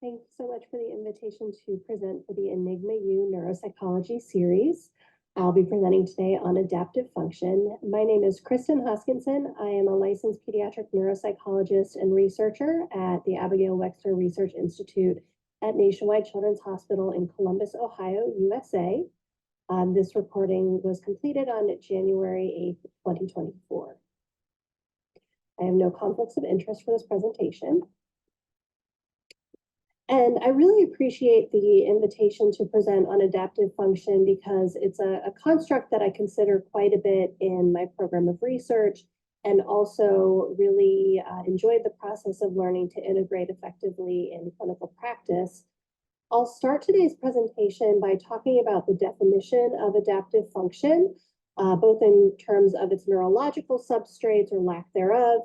Thank you so much for the invitation to present for the ENIGMA-U neuropsychology series. I'll be presenting today on adaptive function. My name is Kristen Hoskinson. I am a licensed pediatric neuropsychologist and researcher at the Abigail Wexner Research Institute at Nationwide Children's Hospital in Columbus, Ohio, USA. This recording was completed on January 8th, 2024. I have no conflicts of interest for this presentation. And I really appreciate the invitation to present on adaptive function because it's a construct that I consider quite a bit in my program of research, and also really enjoyed the process of learning to integrate effectively in clinical practice. I'll start today's presentation by talking about the definition of adaptive function, both in terms of its neurological substrates or lack thereof,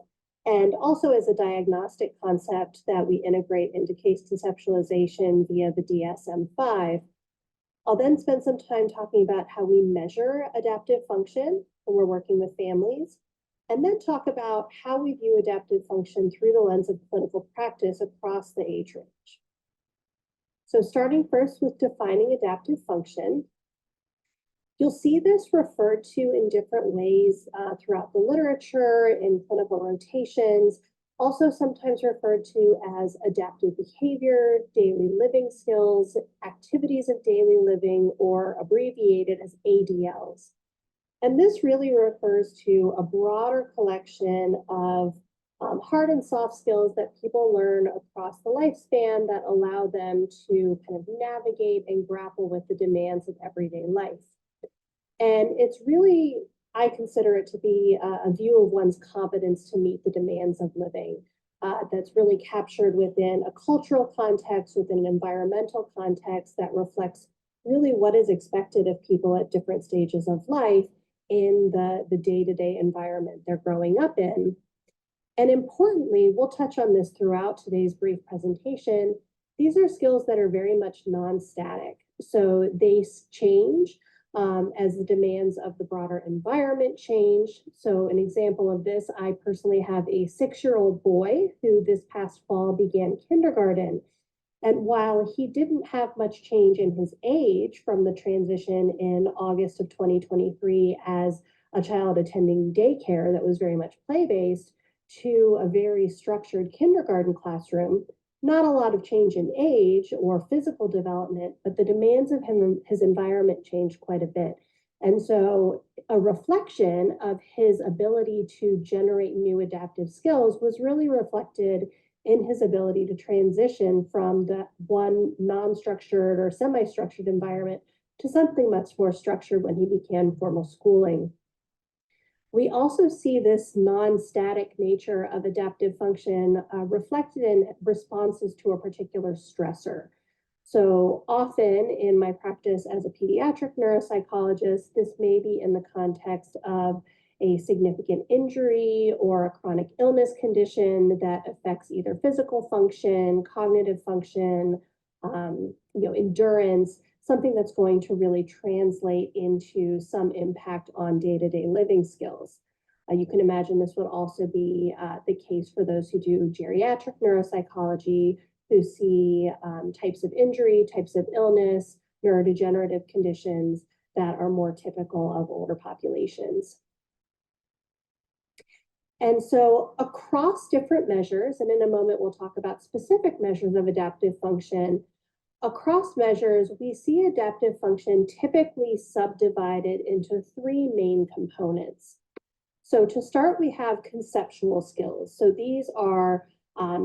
and also as a diagnostic concept that we integrate into case conceptualization via the DSM-5. I'll then spend some time talking about how we measure adaptive function when we're working with families, and then talk about how we view adaptive function through the lens of clinical practice across the age range. So starting first with defining adaptive function, you'll see this referred to in different ways throughout the literature, in clinical rotations, also sometimes referred to as adaptive behavior, daily living skills, activities of daily living, or abbreviated as ADLs. And this really refers to a broader collection of hard and soft skills that people learn across the lifespan that allow them to kind of navigate and grapple with the demands of everyday life. And it's really, I consider it to be a view of one's competence to meet the demands of living that's really captured within a cultural context, within an environmental context that reflects really what is expected of people at different stages of life in the day-to-day environment they're growing up in. And importantly, we'll touch on this throughout today's brief presentation, these are skills that are very much non-static. So they change as the demands of the broader environment change. So an example of this, I personally have a 6-year-old boy who this past fall began kindergarten. And while he didn't have much change in his age from the transition in August of 2023 as a child attending daycare that was very much play-based to a very structured kindergarten classroom, not a lot of change in age or physical development, but the demands of his environment changed quite a bit. And so a reflection of his ability to generate new adaptive skills was really reflected in his ability to transition from the one non-structured or semi-structured environment to something much more structured when he began formal schooling. We also see this non-static nature of adaptive function reflected in responses to a particular stressor. So often in my practice as a pediatric neuropsychologist, this may be in the context of a significant injury or a chronic illness condition that affects either physical function, cognitive function, endurance, something that's going to really translate into some impact on day-to-day living skills. You can imagine this would also be the case for those who do geriatric neuropsychology, who see types of injury, types of illness, neurodegenerative conditions that are more typical of older populations. And so across different measures, and in a moment we'll talk about specific measures of adaptive function, across measures, we see adaptive function typically subdivided into 3 main components. So to start, we have conceptual skills. So these are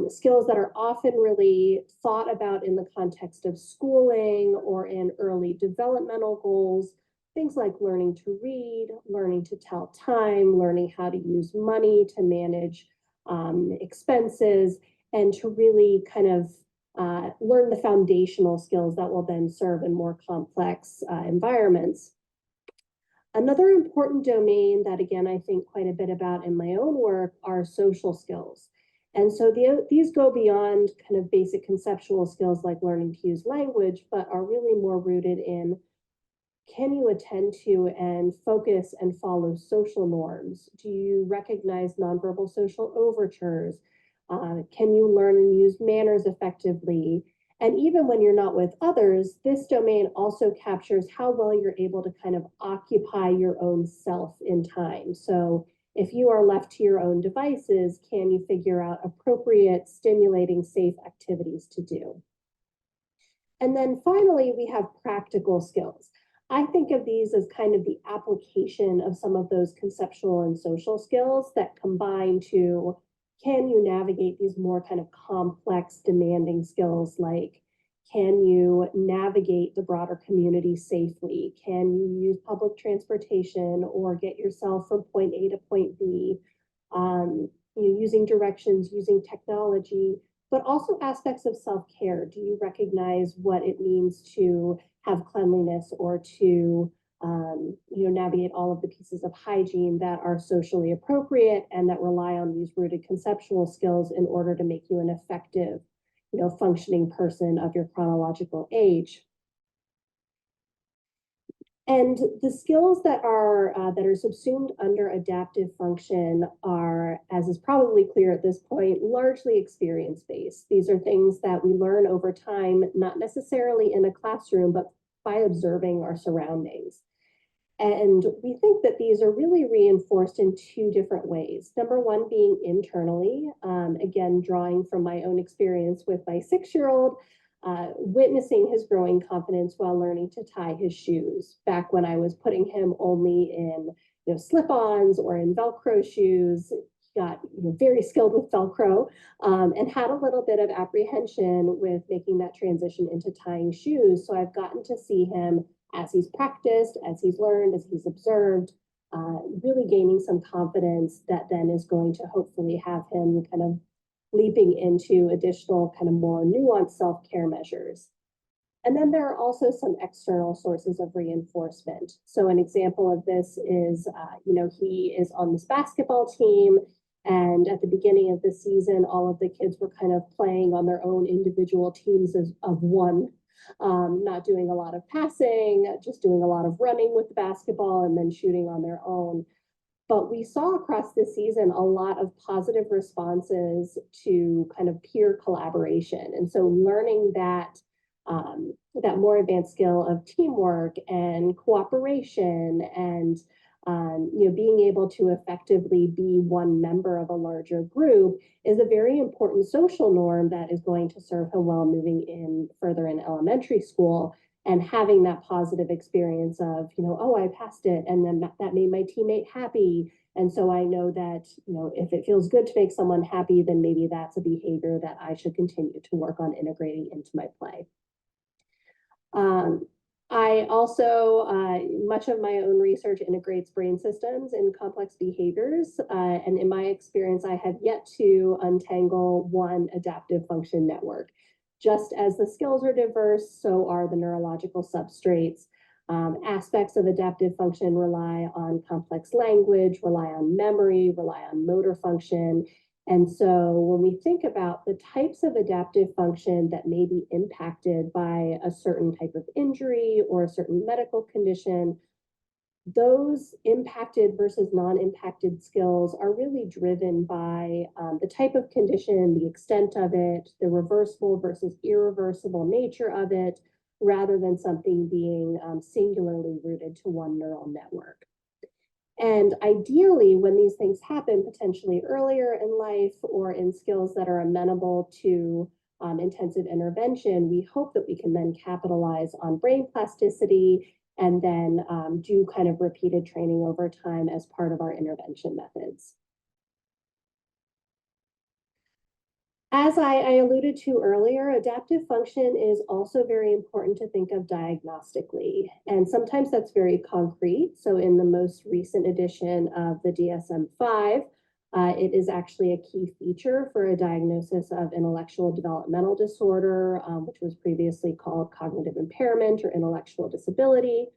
skills that are often really thought about in the context of schooling or in early developmental goals, things like learning to read, learning to tell time, learning how to use money to manage expenses, and to really kind of learn the foundational skills that will then serve in more complex environments. Another important domain that, again, I think quite a bit about in my own work are social skills. And so these go beyond kind of basic conceptual skills like learning to use language, but are really more rooted in, can you attend to and focus and follow social norms? Do you recognize nonverbal social overtures? Can you learn and use manners effectively? And even when you're not with others, this domain also captures how well you're able to kind of occupy your own self in time. So if you are left to your own devices, can you figure out appropriate, stimulating, safe activities to do? And then finally, we have practical skills. I think of these as kind of the application of some of those conceptual and social skills that combine to, can you navigate these more kind of complex, demanding skills like, can you navigate the broader community safely? Can you use public transportation or get yourself from point A to point B? Using directions, using technology, but also aspects of self-care. Do you recognize what it means to have cleanliness or to navigate all of the pieces of hygiene that are socially appropriate and that rely on these rooted conceptual skills in order to make you an effective, functioning person of your chronological age? And the skills that are subsumed under adaptive function are, as is probably clear at this point, largely experience-based. These are things that we learn over time, not necessarily in a classroom, but by observing our surroundings. And we think that these are really reinforced in two different ways. Number one being internally, again, drawing from my own experience with my 6-year-old, witnessing his growing confidence while learning to tie his shoes. Back when I was putting him only in slip-ons or in Velcro shoes, he got very skilled with Velcro and had a little bit of apprehension with making that transition into tying shoes. So I've gotten to see him as he's practiced, as he's learned, as he's observed, really gaining some confidence that then is going to hopefully have him kind of leaping into additional kind of more nuanced self-care measures. And then there are also some external sources of reinforcement. So an example of this is, he is on this basketball team, and at the beginning of the season, all of the kids were kind of playing on their own individual teams of one, not doing a lot of passing, just doing a lot of running with the basketball and then shooting on their own. But we saw across this season a lot of positive responses to kind of peer collaboration. And so learning that that more advanced skill of teamwork and cooperation and being able to effectively be one member of a larger group is a very important social norm that is going to serve him well moving in further in elementary school. And having that positive experience of, oh, I passed it, and then that made my teammate happy. And so I know that, if it feels good to make someone happy, then maybe that's a behavior that I should continue to work on integrating into my play. I also, much of my own research integrates brain systems in complex behaviors. And in my experience, I have yet to untangle one adaptive function network. Just as the skills are diverse, so are the neurological substrates. Aspects of adaptive function rely on complex language, rely on memory, rely on motor function. And so when we think about the types of adaptive function that may be impacted by a certain type of injury or a certain medical condition, those impacted versus non-impacted skills are really driven by the type of condition, the extent of it, the reversible versus irreversible nature of it, rather than something being singularly rooted to one neural network. And ideally, when these things happen potentially earlier in life or in skills that are amenable to intensive intervention, we hope that we can then capitalize on brain plasticity and then do kind of repeated training over time as part of our intervention methods. As I alluded to earlier, adaptive function is also very important to think of diagnostically. And sometimes that's very concrete. So in the most recent edition of the DSM-5, it is actually a key feature for a diagnosis of intellectual developmental disorder, which was previously called cognitive impairment or intellectual disability.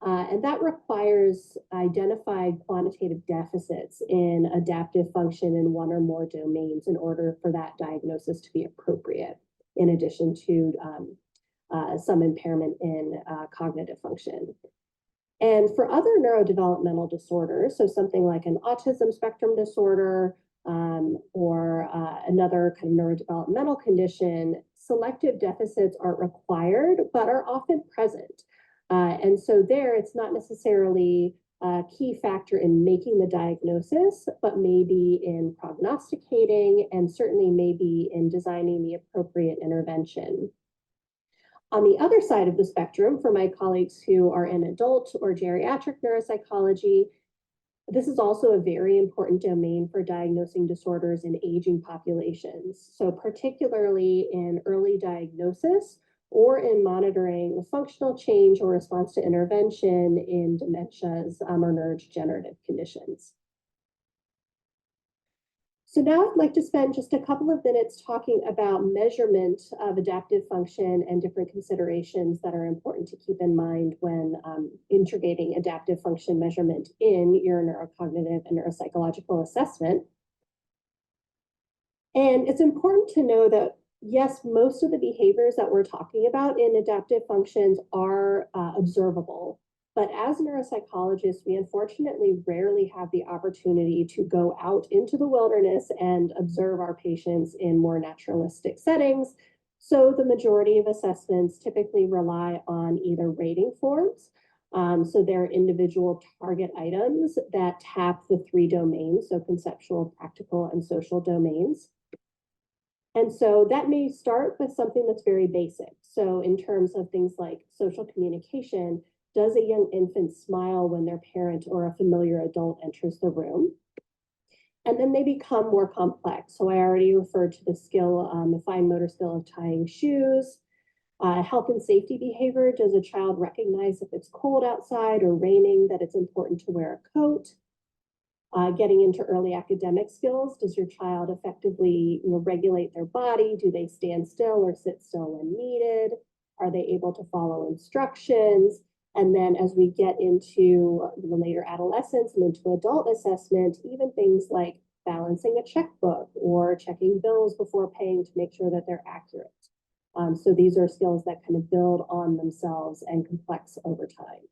And that requires identified quantitative deficits in adaptive function in one or more domains in order for that diagnosis to be appropriate, in addition to some impairment in cognitive function. And for other neurodevelopmental disorders, so something like an autism spectrum disorder or another kind of neurodevelopmental condition, selective deficits aren't required, but are often present. And so there, it's not necessarily a key factor in making the diagnosis, but maybe in prognosticating and certainly maybe in designing the appropriate intervention. On the other side of the spectrum, for my colleagues who are in adult or geriatric neuropsychology, this is also a very important domain for diagnosing disorders in aging populations. So particularly in early diagnosis or in monitoring functional change or response to intervention in dementias or neurodegenerative conditions. So now I'd like to spend just a couple of minutes talking about measurement of adaptive function and different considerations that are important to keep in mind when integrating adaptive function measurement in your neurocognitive and neuropsychological assessment. And it's important to know that, yes, most of the behaviors that we're talking about in adaptive functions are observable. But as neuropsychologists, we unfortunately rarely have the opportunity to go out into the wilderness and observe our patients in more naturalistic settings. So the majority of assessments typically rely on either rating forms. So they're individual target items that tap the three domains, so conceptual, practical, and social domains. And so that may start with something that's very basic. So in terms of things like social communication, does a young infant smile when their parent or a familiar adult enters the room? And then they become more complex. So I already referred to the skill, the fine motor skill of tying shoes. Health and safety behavior, does a child recognize if it's cold outside or raining that it's important to wear a coat? Getting into early academic skills, does your child effectively regulate their body? Do they stand still or sit still when needed? Are they able to follow instructions? And then as we get into the later adolescence and into adult assessment, even things like balancing a checkbook or checking bills before paying to make sure that they're accurate. So these are skills that kind of build on themselves and complex over time.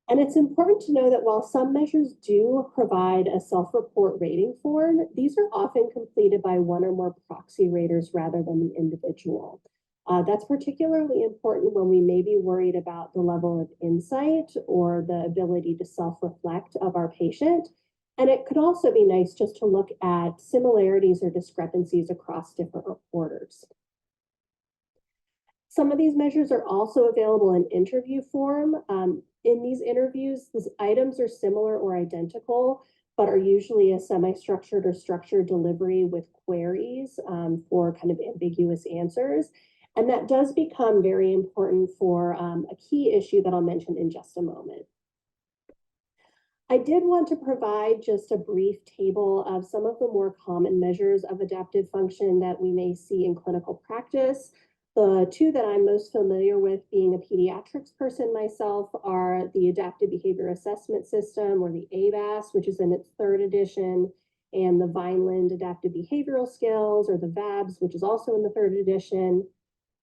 And it's important to know that while some measures do provide a self-report rating form, these are often completed by one or more proxy raters rather than the individual. That's particularly important when we may be worried about the level of insight or the ability to self-reflect of our patient. And it could also be nice just to look at similarities or discrepancies across different reporters. Some of these measures are also available in interview form. In these interviews, these items are similar or identical, but are usually a semi-structured or structured delivery with queries for kind of ambiguous answers. And that does become very important for a key issue that I'll mention in just a moment. I did want to provide just a brief table of some of the more common measures of adaptive function that we may see in clinical practice. The two that I'm most familiar with, being a pediatrics person myself, are the Adaptive Behavior Assessment System, or the ABAS, which is in its 3rd edition, and the Vineland Adaptive Behavioral Skills, or the VABS, which is also in the 3rd edition.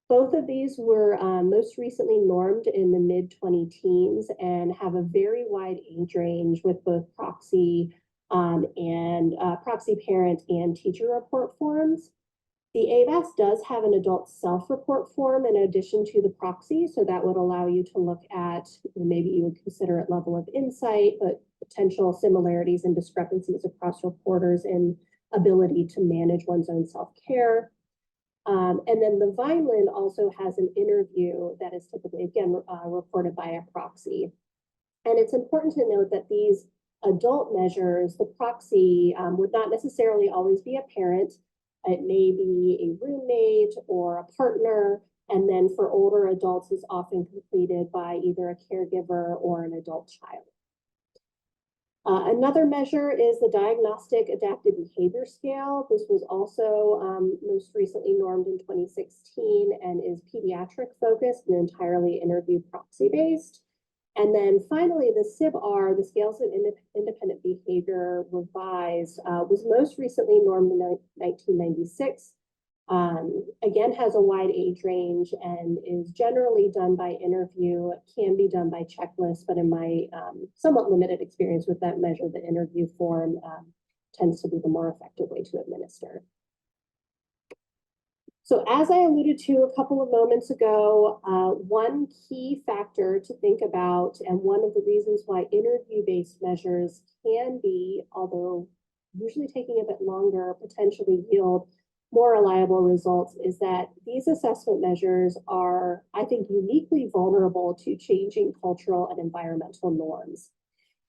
Both of these were most recently normed in the mid-20 teens and have a very wide age range with both proxy proxy parent and teacher report forms. The ABAS does have an adult self-report form in addition to the proxy, so that would allow you to look at, maybe you would consider it level of insight, but potential similarities and discrepancies across reporters in ability to manage one's own self-care. And then the Vineland also has an interview that is typically, again, reported by a proxy. And it's important to note that these adult measures, the proxy would not necessarily always be a parent. It may be a roommate or a partner. And then for older adults, is often completed by either a caregiver or an adult child. Another measure is the Diagnostic Adaptive Behavior Scale. This was also most recently normed in 2016 and is pediatric focused and entirely interview proxy based. And then finally, the SIB-R, the Scales of Independent Behavior Revised, was most recently normed in 1996. Again, has a wide age range and is generally done by interview, can be done by checklist, but in my somewhat limited experience with that measure, the interview form tends to be the more effective way to administer. So as I alluded to a couple of moments ago, one key factor to think about, and one of the reasons why interview-based measures can be, although usually taking a bit longer, potentially yield more reliable results, is that these assessment measures are, I think, uniquely vulnerable to changing cultural and environmental norms.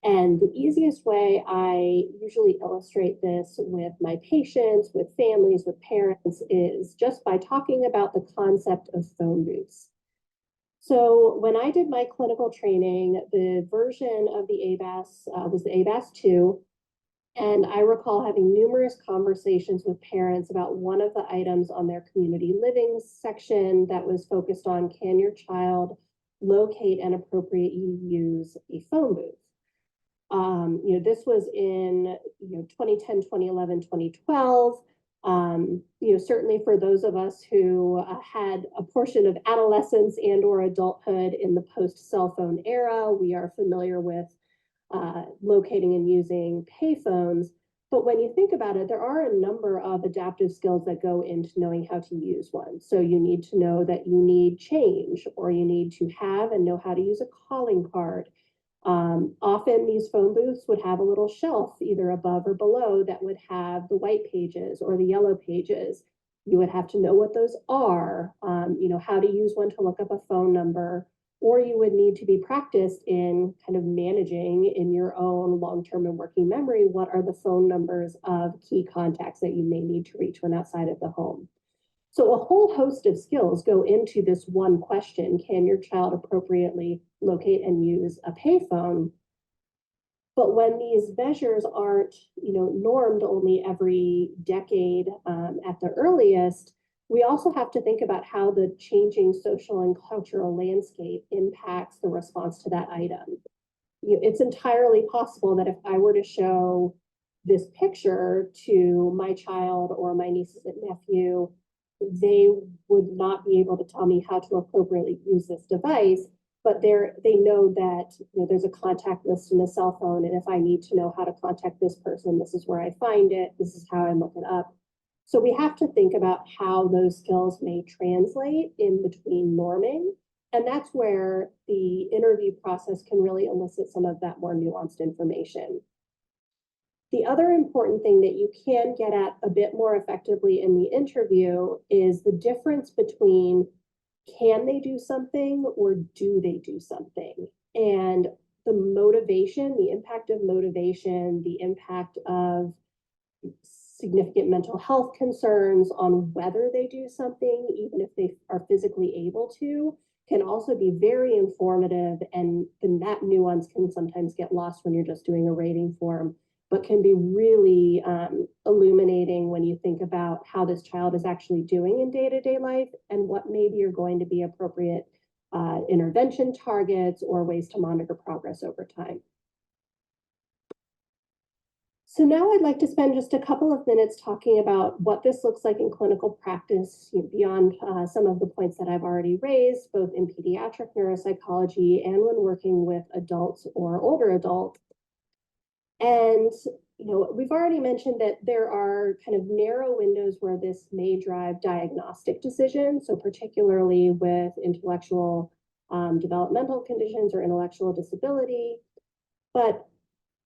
And the easiest way I usually illustrate this with my patients, with families, with parents, is just by talking about the concept of phone booths. So when I did my clinical training, the version of the ABAS was the ABAS 2. And I recall having numerous conversations with parents about one of the items on their community living section that was focused on, can your child locate and appropriately use a phone booth? This was in 2010, 2011, 2012. Certainly for those of us who had a portion of adolescence and or adulthood in the post-cell phone era, we are familiar with locating and using payphones. But when you think about it, there are a number of adaptive skills that go into knowing how to use one. So you need to know that you need change, or you need to have and know how to use a calling card. Often these phone booths would have a little shelf either above or below that would have the white pages or the yellow pages. You would have to know what those are, how to use one to look up a phone number, or you would need to be practiced in kind of managing in your own long-term and working memory, what are the phone numbers of key contacts that you may need to reach when outside of the home. So a whole host of skills go into this one question: can your child appropriately locate and use a payphone? But when these measures aren't, normed only every decade at the earliest, we also have to think about how the changing social and cultural landscape impacts the response to that item. It's entirely possible that if I were to show this picture to my child or my nieces and nephew, they would not be able to tell me how to appropriately use this device, but they know that there's a contact list in a cell phone, and if I need to know how to contact this person, this is where I find it, this is how I look it up. So we have to think about how those skills may translate in between norming, and that's where the interview process can really elicit some of that more nuanced information. The other important thing that you can get at a bit more effectively in the interview is the difference between can they do something or do they do something? And the motivation, the impact of motivation, the impact of significant mental health concerns on whether they do something, even if they are physically able to, can also be very informative. And that nuance can sometimes get lost when you're just doing a rating form, but can be really illuminating when you think about how this child is actually doing in day-to-day life and what maybe are going to be appropriate intervention targets or ways to monitor progress over time. So now I'd like to spend just a couple of minutes talking about what this looks like in clinical practice, beyond some of the points that I've already raised, both in pediatric neuropsychology and when working with adults or older adults. And we've already mentioned that there are kind of narrow windows where this may drive diagnostic decisions, so particularly with intellectual developmental conditions or intellectual disability. But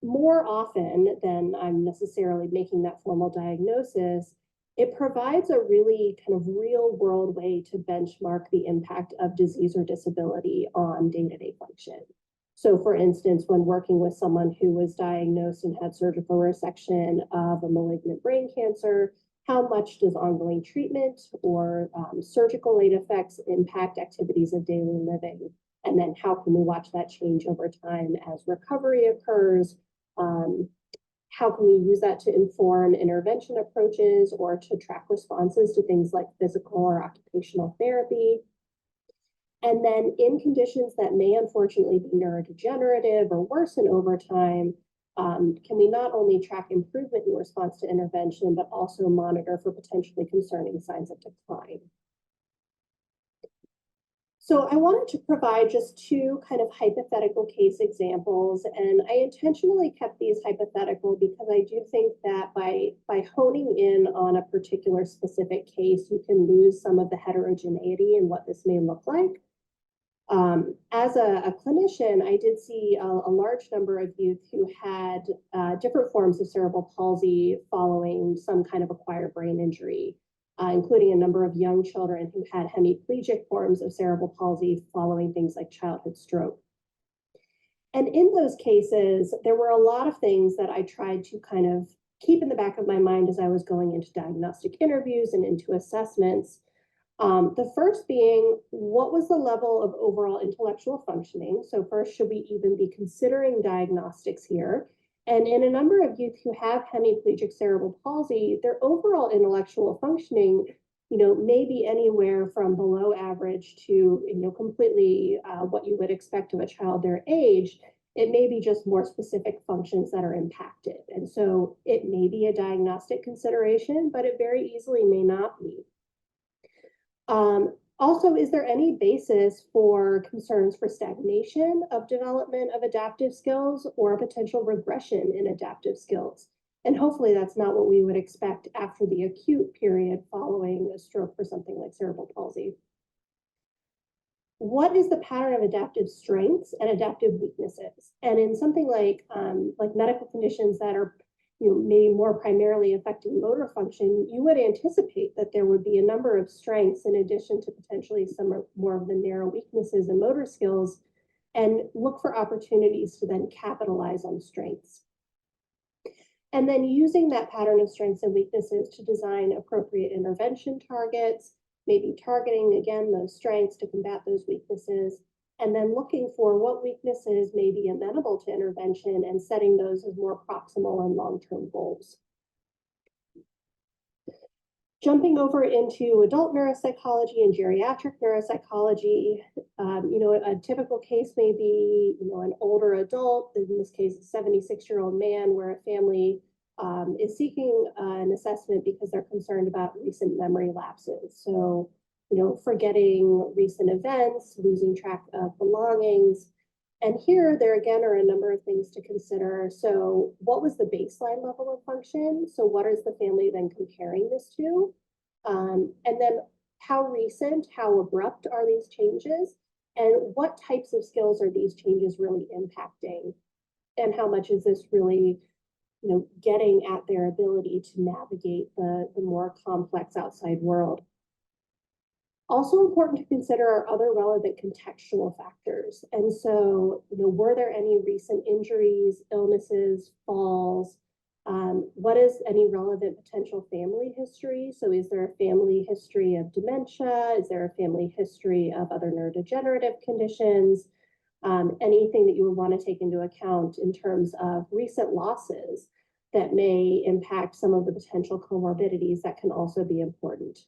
more often than I'm necessarily making that formal diagnosis, it provides a really kind of real world way to benchmark the impact of disease or disability on day-to-day function. So for instance, when working with someone who was diagnosed and had surgical resection of a malignant brain cancer, how much does ongoing treatment or surgical late effects impact activities of daily living? And then how can we watch that change over time as recovery occurs? How can we use that to inform intervention approaches or to track responses to things like physical or occupational therapy? And then in conditions that may unfortunately be neurodegenerative or worsen over time, can we not only track improvement in response to intervention, but also monitor for potentially concerning signs of decline? So I wanted to provide just two kind of hypothetical case examples, and I intentionally kept these hypothetical because I do think that by honing in on a particular specific case, you can lose some of the heterogeneity in what this may look like. As a clinician, I did see a large number of youth who had different forms of cerebral palsy following some kind of acquired brain injury, including a number of young children who had hemiplegic forms of cerebral palsy following things like childhood stroke. And in those cases, there were a lot of things that I tried to kind of keep in the back of my mind as I was going into diagnostic interviews and into assessments. The first being, what was the level of overall intellectual functioning? So first, should we even be considering diagnostics here? And in a number of youth who have hemiplegic cerebral palsy, their overall intellectual functioning, may be anywhere from below average to, completely what you would expect of a child their age. It may be just more specific functions that are impacted. And so it may be a diagnostic consideration, but it very easily may not be. Also, is there any basis for concerns for stagnation of development of adaptive skills or a potential regression in adaptive skills? And hopefully that's not what we would expect after the acute period following a stroke for something like cerebral palsy. What is the pattern of adaptive strengths and adaptive weaknesses? And in something like medical conditions that are maybe more primarily affecting motor function, you would anticipate that there would be a number of strengths in addition to potentially some more of the narrow weaknesses and motor skills, and look for opportunities to then capitalize on strengths. And then using that pattern of strengths and weaknesses to design appropriate intervention targets, maybe targeting, again, those strengths to combat those weaknesses, and then looking for what weaknesses may be amenable to intervention and setting those as more proximal and long-term goals. Jumping over into adult neuropsychology and geriatric neuropsychology, a typical case may be, an older adult, in this case, a 76-year-old man, where a family is seeking an assessment because they're concerned about recent memory lapses. So, forgetting recent events, losing track of belongings. And here, there again are a number of things to consider. So what was the baseline level of function? So what is the family then comparing this to? And then how recent, how abrupt are these changes? And what types of skills are these changes really impacting? And how much is this really, getting at their ability to navigate the more complex outside world? Also important to consider are other relevant contextual factors. And so, were there any recent injuries, illnesses, falls? What is any relevant potential family history? So is there a family history of dementia? Is there a family history of other neurodegenerative conditions? Anything that you would want to take into account in terms of recent losses that may impact some of the potential comorbidities that can also be important.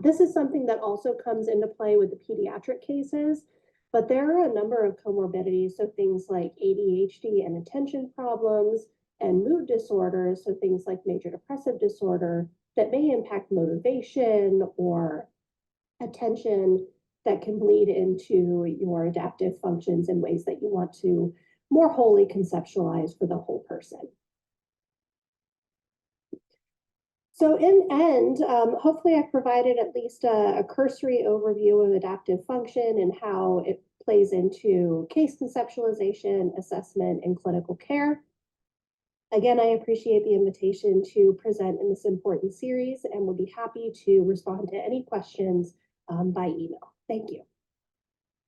This is something that also comes into play with the pediatric cases, but there are a number of comorbidities, so things like ADHD and attention problems, and mood disorders, so things like major depressive disorder, that may impact motivation or attention, that can bleed into your adaptive functions in ways that you want to more wholly conceptualize for the whole person. So in end, hopefully I provided at least a cursory overview of adaptive function and how it plays into case conceptualization, assessment, and clinical care. Again, I appreciate the invitation to present in this important series and will be happy to respond to any questions by email. Thank you.